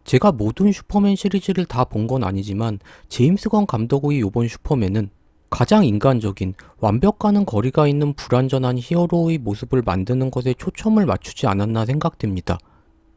제가 모든 슈퍼맨 시리즈를 다 본 건 아니지만 제임스 건 감독의 요번 슈퍼맨은 가장 인간적인, 완벽과는 거리가 있는 불완전한 히어로의 모습을 만드는 것에 초점을 맞추지 않았나 생각됩니다.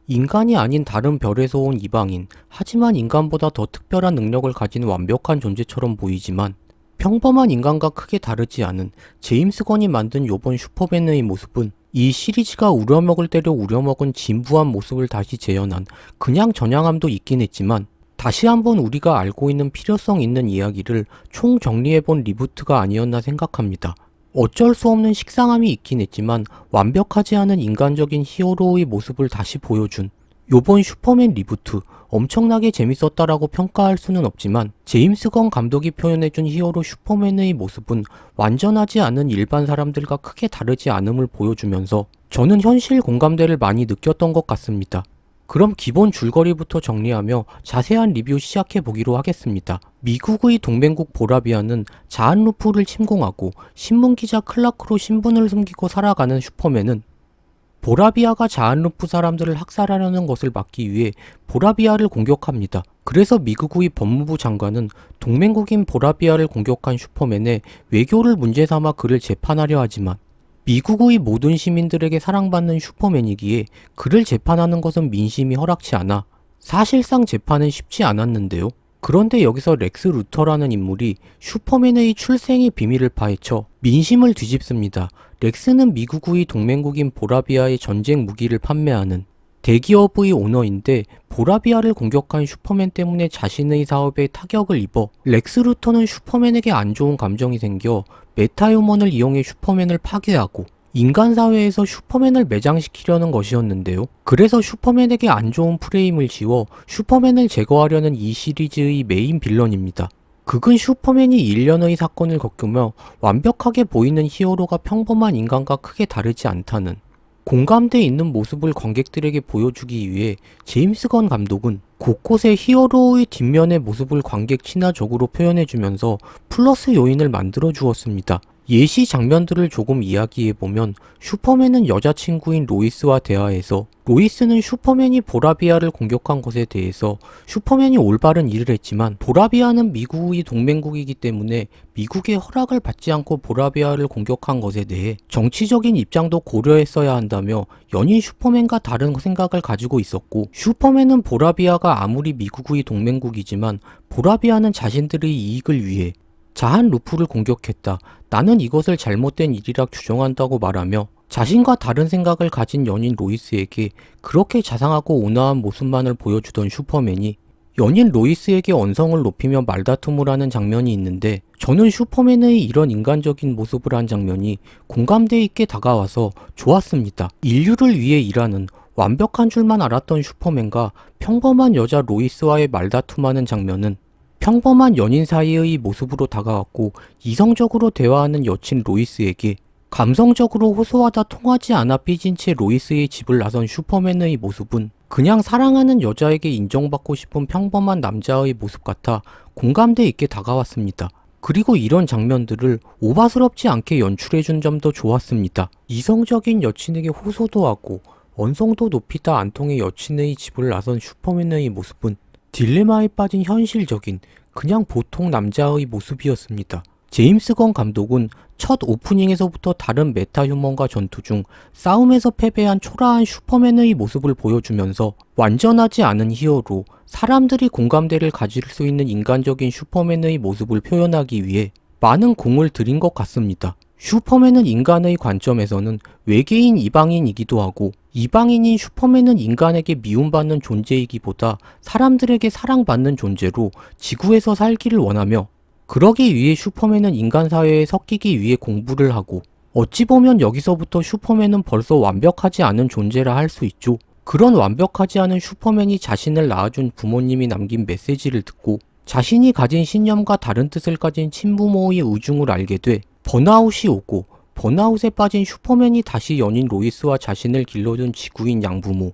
인간이 아닌 다른 별에서 온 이방인, 하지만 인간보다 더 특별한 능력을 가진 완벽한 존재처럼 보이지만 평범한 인간과 크게 다르지 않은 제임스 건이 만든 요번 슈퍼맨의 모습은 이 시리즈가 우려먹을 대로 우려먹은 진부한 모습을 다시 재현한 그냥 전향함도 있긴 했지만 다시 한번 우리가 알고 있는 필요성 있는 이야기를 총정리해본 리부트가 아니었나 생각합니다. 어쩔 수 없는 식상함이 있긴 했지만 완벽하지 않은 인간적인 히어로의 모습을 다시 보여준 요번 슈퍼맨 리부트 엄청나게 재밌었다라고 평가할 수는 없지만 제임스 건 감독이 표현해준 히어로 슈퍼맨의 모습은 완전하지 않은 일반 사람들과 크게 다르지 않음을 보여주면서 저는 현실 공감대를 많이 느꼈던 것 같습니다. 그럼 기본 줄거리부터 정리하며 자세한 리뷰 시작해보기로 하겠습니다. 미국의 동맹국 보라비아는 자한 루프를 침공하고 신문기자 클라크로 신분을 숨기고 살아가는 슈퍼맨은 보라비아가 자한 루프 사람들을 학살하려는 것을 막기 위해 보라비아를 공격합니다. 그래서 미국의 법무부 장관은 동맹국인 보라비아를 공격한 슈퍼맨의 외교를 문제 삼아 그를 재판하려 하지만 미국의 모든 시민들에게 사랑받는 슈퍼맨이기에 그를 재판하는 것은 민심이 허락치 않아 사실상 재판은 쉽지 않았는데요. 그런데 여기서 렉스 루터라는 인물이 슈퍼맨의 출생의 비밀을 파헤쳐 민심을 뒤집습니다. 렉스는 미국의 동맹국인 보라비아의 전쟁 무기를 판매하는 대기업의 오너인데 보라비아를 공격한 슈퍼맨 때문에 자신의 사업에 타격을 입어 렉스 루터는 슈퍼맨에게 안 좋은 감정이 생겨 메타휴먼을 이용해 슈퍼맨을 파괴하고 인간 사회에서 슈퍼맨을 매장시키려는 것이었는데요. 그래서 슈퍼맨에게 안 좋은 프레임을 지워 슈퍼맨을 제거하려는 이 시리즈의 메인 빌런입니다. 극은 슈퍼맨이 일련의 사건을 겪으며 완벽하게 보이는 히어로가 평범한 인간과 크게 다르지 않다는 공감대 있는 모습을 관객들에게 보여주기 위해 제임스 건 감독은 곳곳에 히어로의 뒷면의 모습을 관객 친화적으로 표현해주면서 플러스 요인을 만들어 주었습니다. 예시 장면들을 조금 이야기해보면 슈퍼맨은 여자친구인 로이스와 대화해서 로이스는 슈퍼맨이 보라비아를 공격한 것에 대해서 슈퍼맨이 올바른 일을 했지만 보라비아는 미국의 동맹국이기 때문에 미국의 허락을 받지 않고 보라비아를 공격한 것에 대해 정치적인 입장도 고려했어야 한다며 연인 슈퍼맨과 다른 생각을 가지고 있었고 슈퍼맨은 보라비아가 아무리 미국의 동맹국이지만 보라비아는 자신들의 이익을 위해 자한 루프를 공격했다. 나는 이것을 잘못된 일이라 규정한다고 말하며 자신과 다른 생각을 가진 연인 로이스에게 그렇게 자상하고 온화한 모습만을 보여주던 슈퍼맨이 연인 로이스에게 언성을 높이며 말다툼을 하는 장면이 있는데 저는 슈퍼맨의 이런 인간적인 모습을 한 장면이 공감대 있게 다가와서 좋았습니다. 인류를 위해 일하는 완벽한 줄만 알았던 슈퍼맨과 평범한 여자 로이스와의 말다툼하는 장면은 평범한 연인 사이의 모습으로 다가왔고 이성적으로 대화하는 여친 로이스에게 감성적으로 호소하다 통하지 않아 삐진 채 로이스의 집을 나선 슈퍼맨의 모습은 그냥 사랑하는 여자에게 인정받고 싶은 평범한 남자의 모습 같아 공감대 있게 다가왔습니다. 그리고 이런 장면들을 오바스럽지 않게 연출해준 점도 좋았습니다. 이성적인 여친에게 호소도 하고 언성도 높이다 안 통해 여친의 집을 나선 슈퍼맨의 모습은 딜레마에 빠진 현실적인 그냥 보통 남자의 모습이었습니다. 제임스 건 감독은 첫 오프닝에서부터 다른 메타휴먼과 전투 중 싸움에서 패배한 초라한 슈퍼맨의 모습을 보여주면서 완전하지 않은 히어로, 사람들이 공감대를 가질 수 있는 인간적인 슈퍼맨의 모습을 표현하기 위해 많은 공을 들인 것 같습니다. 슈퍼맨은 인간의 관점에서는 외계인 이방인이기도 하고 이방인인 슈퍼맨은 인간에게 미움받는 존재이기보다 사람들에게 사랑받는 존재로 지구에서 살기를 원하며 그러기 위해 슈퍼맨은 인간 사회에 섞이기 위해 공부를 하고 어찌 보면 여기서부터 슈퍼맨은 벌써 완벽하지 않은 존재라 할 수 있죠. 그런 완벽하지 않은 슈퍼맨이 자신을 낳아준 부모님이 남긴 메시지를 듣고 자신이 가진 신념과 다른 뜻을 가진 친부모의 의중을 알게 돼 번아웃이 오고 번아웃에 빠진 슈퍼맨이 다시 연인 로이스와 자신을 길러준 지구인 양부모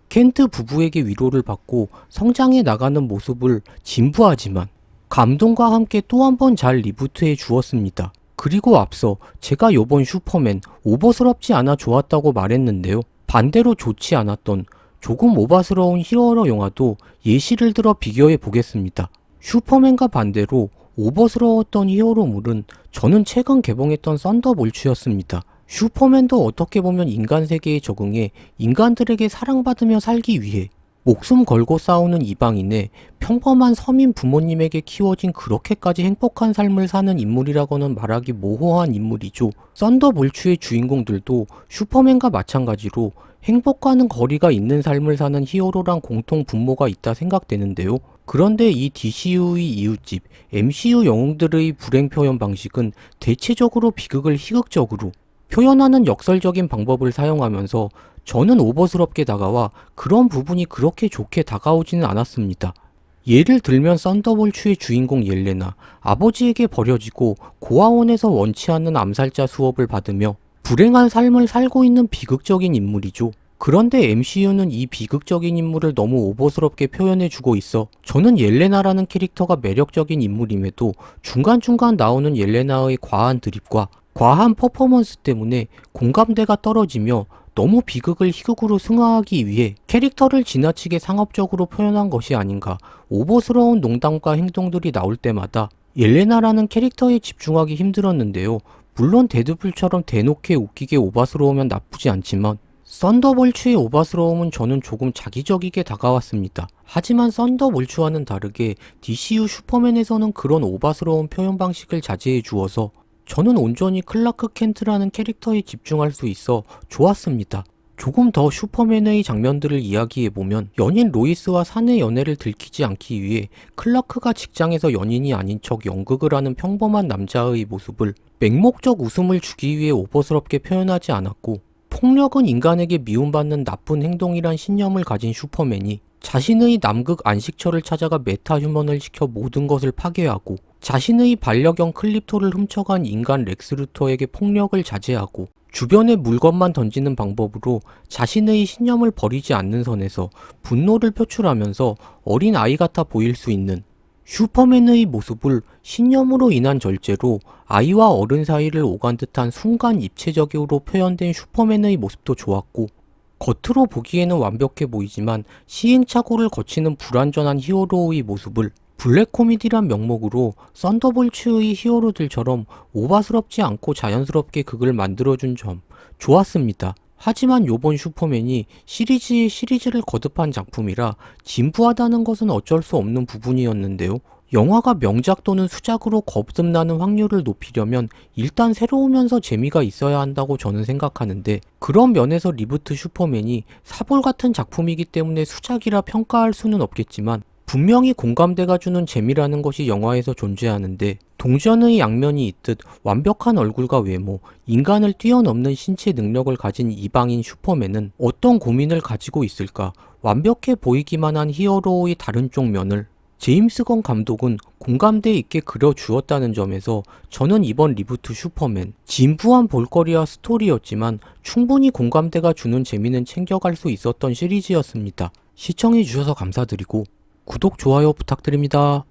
켄트 부부에게 위로를 받고 성장해 나가는 모습을 진부하지만 감동과 함께 또 한 번 잘 리부트해 주었습니다. 그리고 앞서 제가 요번 슈퍼맨 오버스럽지 않아 좋았다고 말했는데요. 반대로 좋지 않았던 조금 오바스러운 히어로 영화도 예시를 들어 비교해 보겠습니다. 슈퍼맨과 반대로 오버스러웠던 히어로물은 저는 최근 개봉했던 썬더볼츠였습니다. 슈퍼맨도 어떻게 보면 인간 세계에 적응해 인간들에게 사랑받으며 살기 위해 목숨 걸고 싸우는 이방인의 평범한 서민 부모님에게 키워진 그렇게까지 행복한 삶을 사는 인물이라고는 말하기 모호한 인물이죠. 썬더볼츠의 주인공들도 슈퍼맨과 마찬가지로 행복과는 거리가 있는 삶을 사는 히어로랑 공통 분모가 있다 생각되는데요. 그런데 이 DCU의 이웃집, MCU 영웅들의 불행 표현 방식은 대체적으로 비극을 희극적으로 표현하는 역설적인 방법을 사용하면서 저는 오버스럽게 다가와 그런 부분이 그렇게 좋게 다가오지는 않았습니다. 예를 들면 썬더볼츠의 주인공 옐레나, 아버지에게 버려지고 고아원에서 원치 않는 암살자 수업을 받으며 불행한 삶을 살고 있는 비극적인 인물이죠. 그런데 MCU는 이 비극적인 인물을 너무 오버스럽게 표현해주고 있어 저는 옐레나라는 캐릭터가 매력적인 인물임에도 중간중간 나오는 옐레나의 과한 드립과 과한 퍼포먼스 때문에 공감대가 떨어지며 너무 비극을 희극으로 승화하기 위해 캐릭터를 지나치게 상업적으로 표현한 것이 아닌가. 오버스러운 농담과 행동들이 나올 때마다 옐레나라는 캐릭터에 집중하기 힘들었는데요. 물론 데드풀처럼 대놓게 웃기게 오바스러우면 나쁘지 않지만 썬더볼츠의 오바스러움은 저는 조금 자기적이게 다가왔습니다. 하지만 썬더볼츠와는 다르게 DCU 슈퍼맨에서는 그런 오바스러운 표현 방식을 자제해 주어서 저는 온전히 클라크 켄트라는 캐릭터에 집중할 수 있어 좋았습니다. 조금 더 슈퍼맨의 장면들을 이야기해보면 연인 로이스와 사내 연애를 들키지 않기 위해 클라크가 직장에서 연인이 아닌 척 연극을 하는 평범한 남자의 모습을 맹목적 웃음을 주기 위해 오버스럽게 표현하지 않았고, 폭력은 인간에게 미움받는 나쁜 행동이란 신념을 가진 슈퍼맨이 자신의 남극 안식처를 찾아가 메타휴먼을 시켜 모든 것을 파괴하고 자신의 반려견 클립토를 훔쳐간 인간 렉스 루터에게 폭력을 자제하고 주변에 물건만 던지는 방법으로 자신의 신념을 버리지 않는 선에서 분노를 표출하면서 어린 아이 같아 보일 수 있는 슈퍼맨의 모습을 신념으로 인한 절제로 아이와 어른 사이를 오간 듯한 순간 입체적으로 표현된 슈퍼맨의 모습도 좋았고, 겉으로 보기에는 완벽해 보이지만 시행착오를 거치는 불완전한 히어로의 모습을 블랙 코미디란 명목으로 썬더볼츠의 히어로들처럼 오바스럽지 않고 자연스럽게 극을 만들어준 점 좋았습니다. 하지만 요번 슈퍼맨이 시리즈의 시리즈를 거듭한 작품이라 진부하다는 것은 어쩔 수 없는 부분이었는데요. 영화가 명작 또는 수작으로 거듭나는 확률을 높이려면 일단 새로우면서 재미가 있어야 한다고 저는 생각하는데, 그런 면에서 리부트 슈퍼맨이 사볼 같은 작품이기 때문에 수작이라 평가할 수는 없겠지만 분명히 공감대가 주는 재미라는 것이 영화에서 존재하는데, 동전의 양면이 있듯 완벽한 얼굴과 외모, 인간을 뛰어넘는 신체 능력을 가진 이방인 슈퍼맨은 어떤 고민을 가지고 있을까? 완벽해 보이기만 한 히어로의 다른 쪽 면을 제임스 건 감독은 공감대 있게 그려주었다는 점에서 저는 이번 리부트 슈퍼맨 진부한 볼거리와 스토리였지만 충분히 공감대가 주는 재미는 챙겨갈 수 있었던 시리즈였습니다. 시청해주셔서 감사드리고 구독, 좋아요 부탁드립니다.